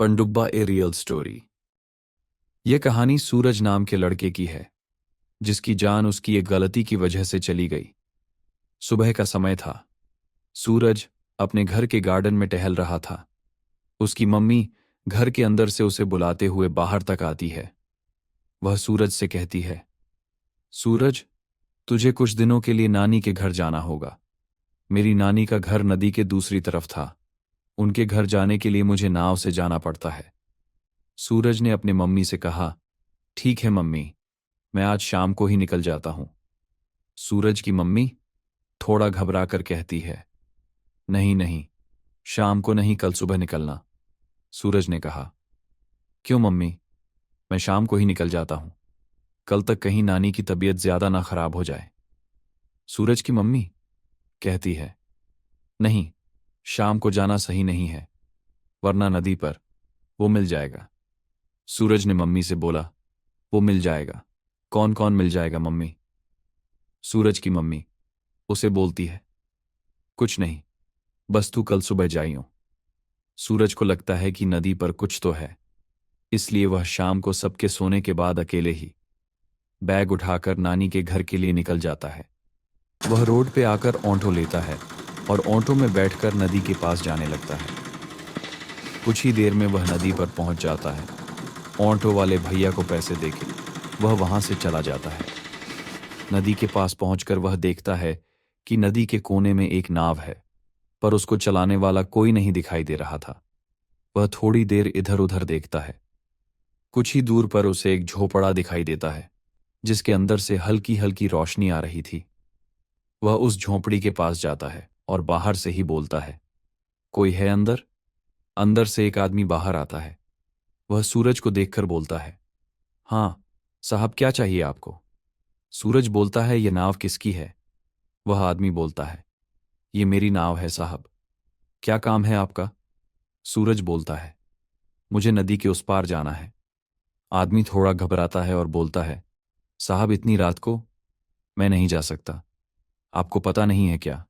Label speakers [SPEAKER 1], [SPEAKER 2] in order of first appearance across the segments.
[SPEAKER 1] पनडुब्बा a real story. यह कहानी सूरज नाम के लड़के की है, जिसकी जान उसकी एक गलती की वजह से चली गई। सुबह का समय था। सूरज अपने घर के गार्डन में टहल रहा था। उसकी मम्मी घर के अंदर से उसे बुलाते हुए बाहर तक आती है। वह सूरज से कहती है, सूरज, तुझे कुछ दिनों के लिए नानी के घर जाना होगा। मेरी नानी का घर नदी के दूसरी तरफ था। उनके घर जाने के लिए मुझे नाव से जाना पड़ता है। सूरज ने अपने मम्मी से कहा, ठीक है मम्मी, मैं आज शाम को ही निकल जाता हूं। सूरज की मम्मी थोड़ा घबरा कर कहती है, नहीं नहीं, शाम को नहीं, कल सुबह निकलना। सूरज ने कहा, क्यों मम्मी, मैं शाम को ही निकल जाता हूं। कल तक कहीं नानी की तबीयत ज्यादा ना खराब हो जाए। सूरज की मम्मी कहती है, नहीं, शाम को जाना सही नहीं है, वरना नदी पर वो मिल जाएगा। सूरज ने मम्मी से बोला, वो मिल जाएगा? कौन कौन मिल जाएगा मम्मी? सूरज की मम्मी उसे बोलती है, कुछ नहीं, बस तू कल सुबह जाइयो। सूरज को लगता है कि नदी पर कुछ तो है, इसलिए वह शाम को सबके सोने के बाद अकेले ही बैग उठाकर नानी के घर के लिए निकल जाता है। वह रोड पे आकर ऑटो लेता है और ऑटो में बैठकर नदी के पास जाने लगता है। कुछ ही देर में वह नदी पर पहुंच जाता है। ऑटो वाले भैया को पैसे देके वह वहां से चला जाता है। नदी के पास पहुंचकर वह देखता है कि नदी के कोने में एक नाव है, पर उसको चलाने वाला कोई नहीं दिखाई दे रहा था। वह थोड़ी देर इधर उधर देखता है। कुछ ही दूर पर उसे एक झोपड़ा दिखाई देता है, जिसके अंदर से हल्की हल्की रोशनी आ रही थी। वह उस झोंपड़ी के पास जाता है और बाहर से ही बोलता है, कोई है अंदर? अंदर से एक आदमी बाहर आता है। वह सूरज को देखकर बोलता है, हाँ साहब, क्या चाहिए आपको? सूरज बोलता है, यह नाव किसकी है? वह आदमी बोलता है, ये मेरी नाव है साहब। क्या काम है आपका? सूरज बोलता है, मुझे नदी के उस पार जाना है। आदमी थोड़ा घबराता है और बोलता है, साहब इतनी रात को मैं नहीं जा सकता। आपको पता नहीं है क्या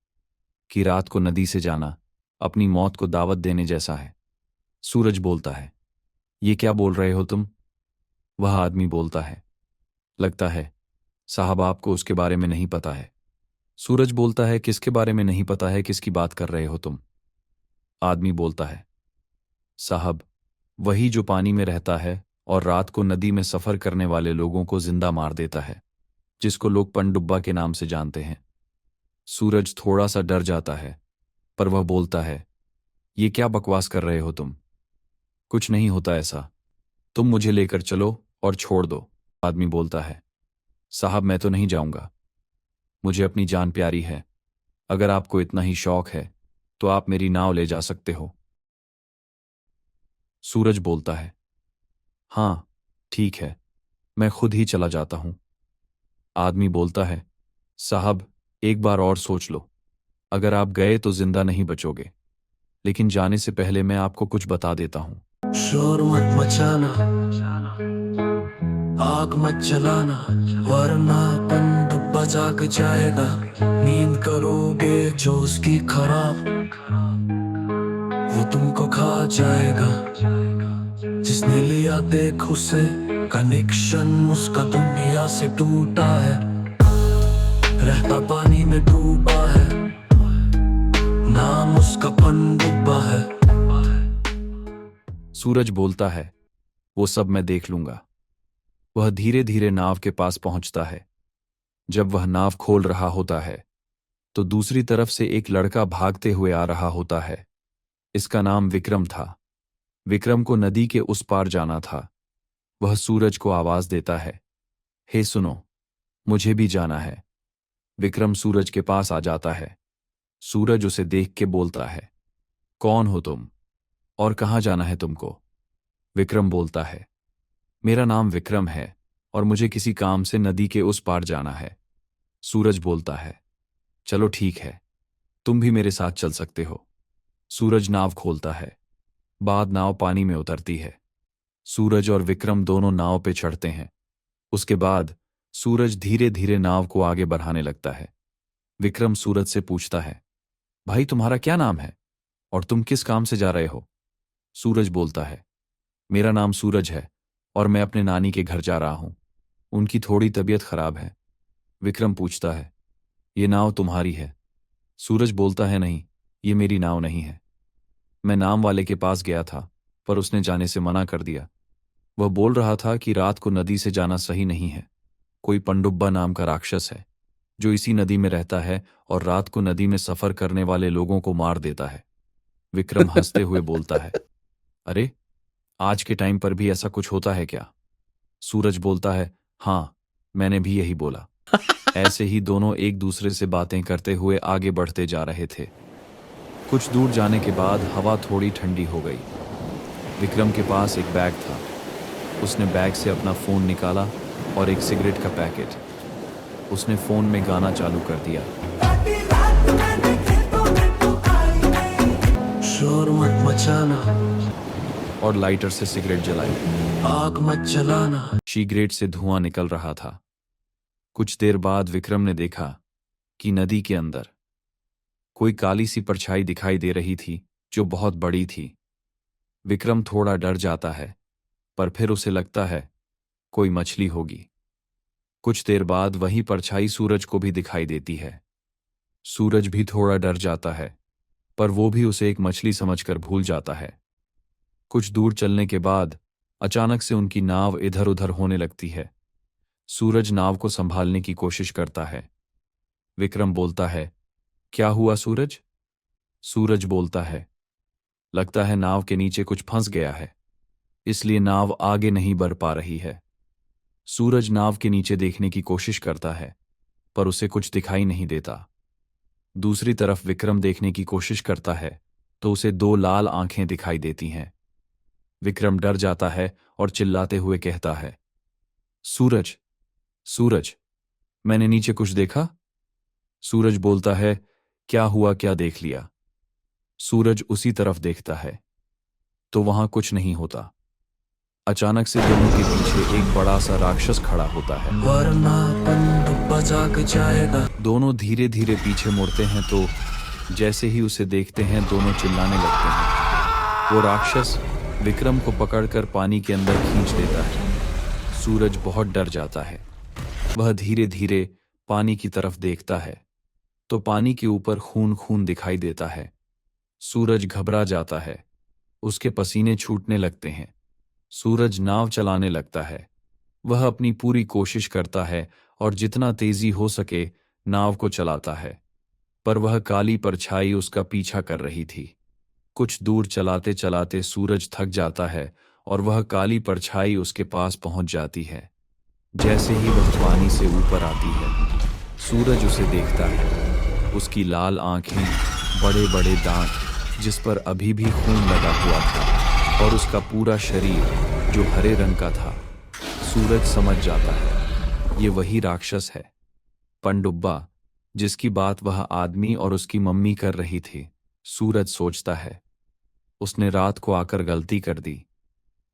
[SPEAKER 1] कि रात को नदी से जाना अपनी मौत को दावत देने जैसा है? सूरज बोलता है, ये क्या बोल रहे हो तुम? वह आदमी बोलता है, लगता है साहब आपको उसके बारे में नहीं पता है। सूरज बोलता है, किसके बारे में नहीं पता है? किसकी बात कर रहे हो तुम? आदमी बोलता है, साहब वही जो पानी में रहता है और रात को नदी में सफर करने वाले लोगों को जिंदा मार देता है, जिसको लोग पनडुब्बा के नाम से जानते हैं। सूरज थोड़ा सा डर जाता है, पर वह बोलता है, ये क्या बकवास कर रहे हो तुम? कुछ नहीं होता ऐसा, तुम मुझे लेकर चलो और छोड़ दो। आदमी बोलता है, साहब मैं तो नहीं जाऊंगा, मुझे अपनी जान प्यारी है। अगर आपको इतना ही शौक है तो आप मेरी नाव ले जा सकते हो। सूरज बोलता है, हाँ ठीक है, मैं खुद ही चला जाता हूं। आदमी बोलता है, साहब एक बार और सोच लो, अगर आप गए तो जिंदा नहीं बचोगे, लेकिन जाने से पहले मैं आपको कुछ बता देता हूं।
[SPEAKER 2] शोर मत मचाना, आग मत जलाना, वरना पनडुब्बा जाग जाएगा। नींद करोगे जो उसकी खराब, वो तुमको खा जाएगा। जिसने लिया देख उसे कनेक्शन, उसका दुनिया से टूटा है। रहता पानी में डूबा है, नाम उसका पनडुब्बा है।
[SPEAKER 1] सूरज बोलता है, वो सब मैं देख लूंगा। वह धीरे धीरे नाव के पास पहुंचता है। जब वह नाव खोल रहा होता है तो दूसरी तरफ से एक लड़का भागते हुए आ रहा होता है। इसका नाम विक्रम था। विक्रम को नदी के उस पार जाना था। वह सूरज को आवाज देता है, हे सुनो, मुझे भी जाना है। विक्रम सूरज के पास आ जाता है। सूरज उसे देख के बोलता है, कौन हो तुम और कहाँ जाना है तुमको? विक्रम बोलता है, मेरा नाम विक्रम है और मुझे किसी काम से नदी के उस पार जाना है। सूरज बोलता है, चलो ठीक है, तुम भी मेरे साथ चल सकते हो। सूरज नाव खोलता है। बाद नाव पानी में उतरती है। सूरज और विक्रम दोनों नाव पे चढ़ते हैं। उसके बाद सूरज धीरे धीरे नाव को आगे बढ़ाने लगता है। विक्रम सूरज से पूछता है, भाई तुम्हारा क्या नाम है और तुम किस काम से जा रहे हो? सूरज बोलता है, मेरा नाम सूरज है और मैं अपने नानी के घर जा रहा हूं। उनकी थोड़ी तबीयत खराब है। विक्रम पूछता है, ये नाव तुम्हारी है? सूरज बोलता है, नहीं, ये मेरी नाव नहीं है। मैं नाम वाले के पास गया था, पर उसने जाने से मना कर दिया। वह बोल रहा था कि रात को नदी से जाना सही नहीं है। कोई पंडुब्बा नाम का राक्षस है जो इसी नदी में रहता है और रात को नदी में सफर करने वाले लोगों को मार देता है। विक्रम हंसते हुए बोलता है, अरे, आज के टाइम पर भी ऐसा कुछ होता है क्या? सूरज बोलता है, हाँ, मैंने भी यही बोला। ऐसे ही दोनों एक दूसरे से बातें करते हुए आगे बढ़ते जा रहे थे। कुछ दूर जाने के बाद हवा थोड़ी ठंडी हो गई। विक्रम के पास एक बैग था। उसने बैग से अपना फोन निकाला और एक सिगरेट का पैकेट। उसने फोन में गाना चालू कर दिया।
[SPEAKER 2] शोर मत मचाना
[SPEAKER 1] और लाइटर से सिगरेट जलाई।
[SPEAKER 2] आग मत जलाना।
[SPEAKER 1] सिगरेट से धुआं निकल रहा था। कुछ देर बाद विक्रम ने देखा कि नदी के अंदर कोई काली सी परछाई दिखाई दे रही थी जो बहुत बड़ी थी। विक्रम थोड़ा डर जाता है, पर फिर उसे लगता है कोई मछली होगी। कुछ देर बाद वही परछाई सूरज को भी दिखाई देती है। सूरज भी थोड़ा डर जाता है, पर वो भी उसे एक मछली समझकर भूल जाता है। कुछ दूर चलने के बाद अचानक से उनकी नाव इधर उधर होने लगती है। सूरज नाव को संभालने की कोशिश करता है। विक्रम बोलता है, क्या हुआ सूरज? सूरज बोलता है, लगता है नाव के नीचे कुछ फंस गया है, इसलिए नाव आगे नहीं बढ़ पा रही है। सूरज नाव के नीचे देखने की कोशिश करता है, पर उसे कुछ दिखाई नहीं देता। दूसरी तरफ विक्रम देखने की कोशिश करता है तो उसे दो लाल आंखें दिखाई देती हैं। विक्रम डर जाता है और चिल्लाते हुए कहता है, सूरज, सूरज, मैंने नीचे कुछ देखा? सूरज बोलता है, क्या हुआ, क्या देख लिया? सूरज उसी तरफ देखता है तो वहां कुछ नहीं होता। अचानक से दोनों के पीछे एक बड़ा सा राक्षस खड़ा होता है।
[SPEAKER 2] वरना पंडुब्बा जाग जाएगा।
[SPEAKER 1] दोनों धीरे धीरे पीछे मुड़ते हैं तो जैसे ही उसे देखते हैं दोनों चिल्लाने लगते हैं। वो राक्षस विक्रम को पकड़कर पानी के अंदर खींच लेता है। सूरज बहुत डर जाता है। वह धीरे धीरे पानी की तरफ देखता है तो पानी के ऊपर खून खून दिखाई देता है। सूरज घबरा जाता है। उसके पसीने छूटने लगते हैं। सूरज नाव चलाने लगता है। वह अपनी पूरी कोशिश करता है और जितना तेजी हो सके नाव को चलाता है, पर वह काली परछाई उसका पीछा कर रही थी। कुछ दूर चलाते चलाते सूरज थक जाता है और वह काली परछाई उसके पास पहुंच जाती है। जैसे ही वह पानी से ऊपर आती है, सूरज उसे देखता है। उसकी लाल आंखें, बड़े बड़े दांत जिस पर अभी भी खून लगा हुआ था, और उसका पूरा शरीर जो हरे रंग का था। सूरज समझ जाता है ये वही राक्षस है, पंडुब्बा, जिसकी बात वह आदमी और उसकी मम्मी कर रही थी। सूरज सोचता है उसने रात को आकर गलती कर दी।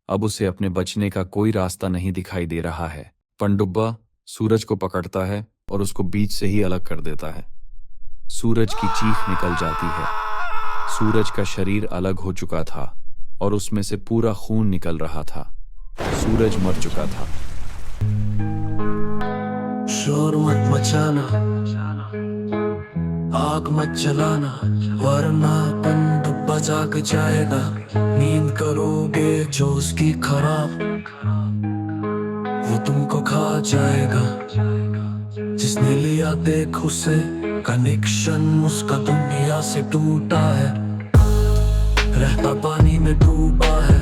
[SPEAKER 1] अब उसे अपने बचने का कोई रास्ता नहीं दिखाई दे रहा है। पंडुब्बा सूरज को पकड़ता है और उसको बीच से ही अलग कर देता है। सूरज की चीख निकल जाती है। सूरज का शरीर अलग हो चुका था और उसमें से पूरा खून निकल रहा था। सूरज मर चुका था।
[SPEAKER 2] शोर मत मचाना, आग मत जलाना, वरना पंडुब्बा जाग जाएगा। नींद करोगे जो उसकी खराब, वो तुमको खा जाएगा। जिसने लिया देख उसे कनेक्शन, उसका दुनिया से टूटा है। रहता पानी में डूबा है,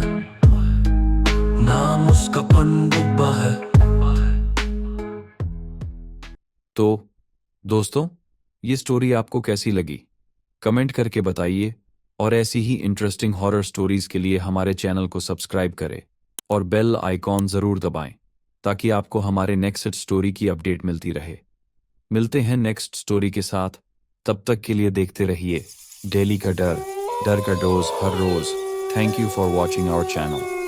[SPEAKER 2] नाम उसका पंडुब्बा है।
[SPEAKER 1] तो दोस्तों, ये स्टोरी आपको कैसी लगी? कमेंट करके बताइए और ऐसी ही इंटरेस्टिंग हॉरर स्टोरीज के लिए हमारे चैनल को सब्सक्राइब करें और बेल आइकॉन जरूर दबाएं ताकि आपको हमारे नेक्स्ट स्टोरी की अपडेट मिलती रहे। मिलते हैं नेक्स्ट स्टोरी के साथ। तब तक के लिए देखते रहिए डेली का डर, डर का डोज हर रोज। Thank you for watching our channel.